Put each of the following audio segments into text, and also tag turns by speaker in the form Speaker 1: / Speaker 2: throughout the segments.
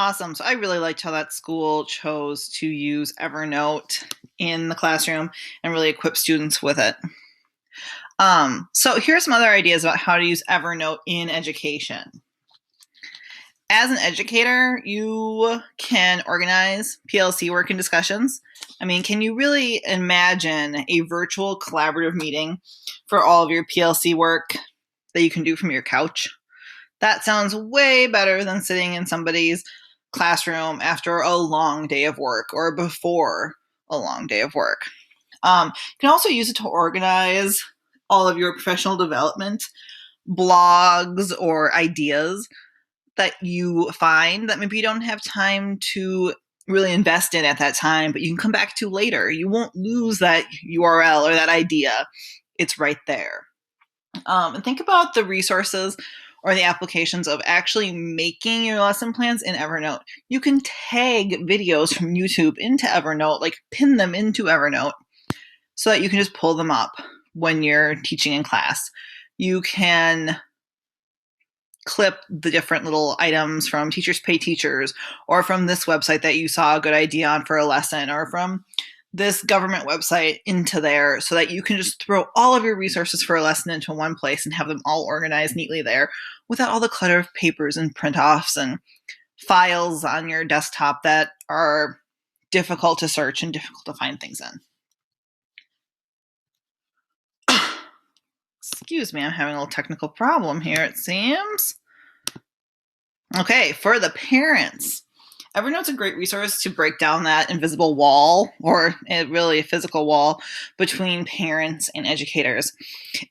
Speaker 1: Awesome. So I really liked how that school chose to use Evernote in the classroom and really equip students with it. So here's some other ideas about how to use Evernote in education. As an educator, you can organize PLC work and discussions. I mean, can you really imagine a virtual collaborative meeting for all of your PLC work that you can do from your couch? That sounds way better than sitting in somebody's classroom after a long day of work or before a long day of work. You can also use it to organize all of your professional development blogs or ideas that you find that maybe you don't have time to really invest in at that time, but you can come back to later. You won't lose that URL or that idea. It's right there. And think about the resources or the applications of actually making your lesson plans in Evernote. You can tag videos from YouTube into Evernote, like pin them into Evernote so that you can just pull them up when you're teaching in class. You can clip the different little items from Teachers Pay Teachers or from this website that you saw a good idea on for a lesson or from this government website into there so that you can just throw all of your resources for a lesson into one place and have them all organized neatly there without all the clutter of papers and print-offs and files on your desktop that are difficult to search and difficult to find things in. Excuse me, I'm having a little technical problem here, it seems. Okay, for the parents, Evernote's a great resource to break down that invisible wall, or really a physical wall, between parents and educators.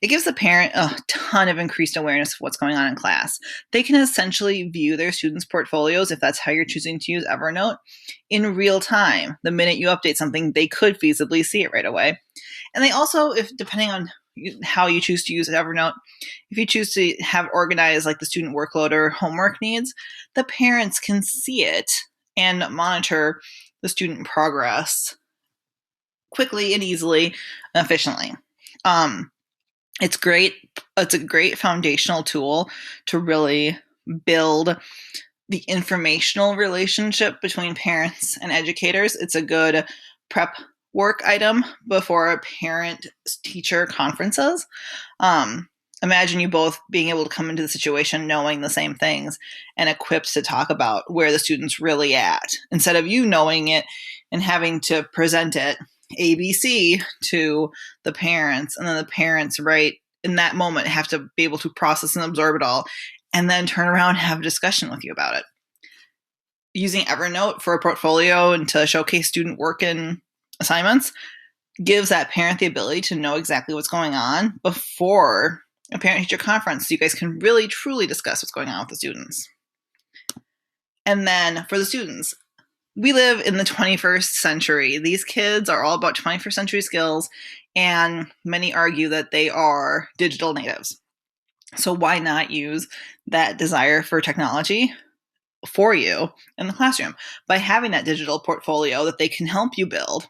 Speaker 1: It gives the parent a ton of increased awareness of what's going on in class. They can essentially view their students' portfolios, if that's how you're choosing to use Evernote, in real time. The minute you update something, they could feasibly see it right away. And they also, if depending on how you choose to use Evernote, if you choose to have organized like the student workload or homework needs, the parents can see it and monitor the student progress quickly and easily and efficiently. It's great. It's a great foundational tool to really build the informational relationship between parents and educators. It's a good prep work item before parent-teacher conferences. Imagine you both being able to come into the situation knowing the same things and equipped to talk about where the student's really at, instead of you knowing it and having to present it ABC to the parents, and then the parents right in that moment have to be able to process and absorb it all and then turn around and have a discussion with you about it. Using Evernote for a portfolio and to showcase student work and assignments gives that parent the ability to know exactly what's going on before a parent-teacher conference so you guys can really truly discuss what's going on with the students. And then for the students, we live in the 21st century. These kids are all about 21st century skills, and many argue that they are digital natives. So why not use that desire for technology for you in the classroom by having that digital portfolio that they can help you build?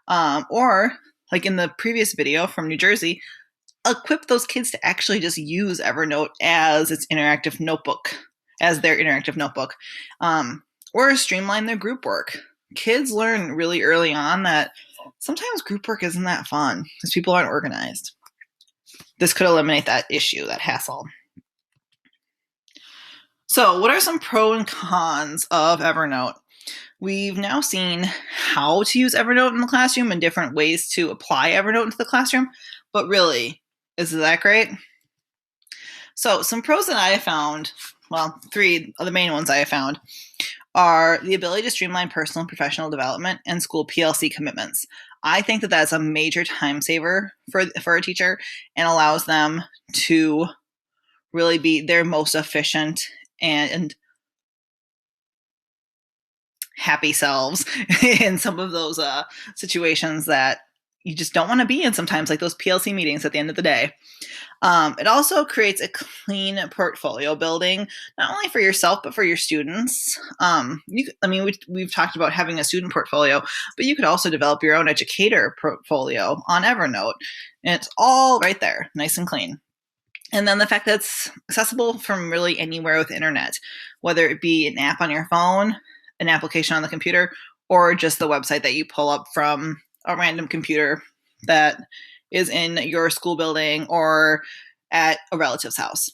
Speaker 1: Or, like in the previous video from New Jersey, equip those kids to actually just use Evernote as its interactive notebook, as their interactive notebook, or streamline their group work. Kids learn really early on that sometimes group work isn't that fun because people aren't organized. This could eliminate that issue, that hassle. So, what are some pros and cons of Evernote? We've now seen how to use Evernote in the classroom and different ways to apply Evernote into the classroom, but really, is that great? So some pros that I have found, well, three of the main ones I have found, are the ability to streamline personal and professional development and school PLC commitments. I think that that's a major time saver for a teacher and allows them to really be their most efficient and happy selves in some of those situations that you just don't want to be in sometimes, like those PLC meetings at the end of the day. It also creates a clean portfolio building, not only for yourself, but for your students. We've talked about having a student portfolio, but you could also develop your own educator portfolio on Evernote. And it's all right there, nice and clean. And then the fact that it's accessible from really anywhere with the internet, whether it be an app on your phone, an application on the computer, or just the website that you pull up from a random computer that is in your school building or at a relative's house.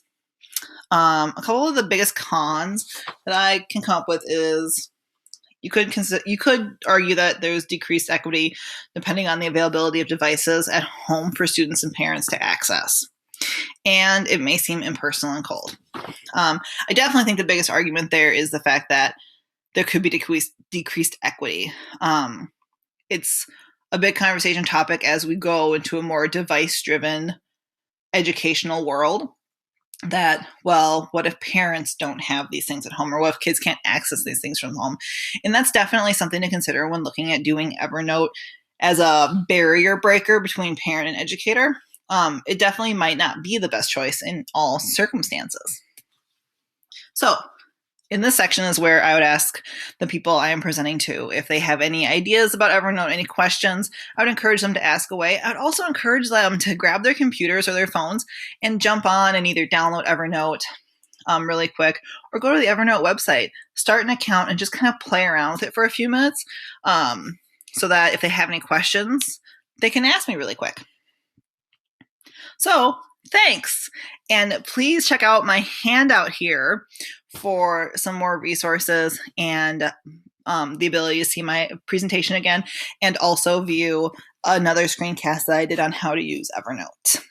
Speaker 1: A couple of the biggest cons that I can come up with is you could argue that there's decreased equity depending on the availability of devices at home for students and parents to access. And it may seem impersonal and cold. I definitely think the biggest argument there is the fact that there could be decreased equity. It's a big conversation topic as we go into a more device-driven educational world. That, well, what if parents don't have these things at home, or what if kids can't access these things from home? And that's definitely something to consider when looking at doing Evernote as a barrier breaker between parent and educator. It definitely might not be the best choice in all circumstances. So in this section is where I would ask the people I am presenting to if they have any ideas about Evernote, any questions. I would encourage them to ask away. I would also encourage them to grab their computers or their phones and jump on and either download Evernote really quick or go to the Evernote website, start an account, and just kind of play around with it for a few minutes so that if they have any questions, they can ask me really quick. So thanks. And please check out my handout here for some more resources and the ability to see my presentation again, and also view another screencast that I did on how to use Evernote.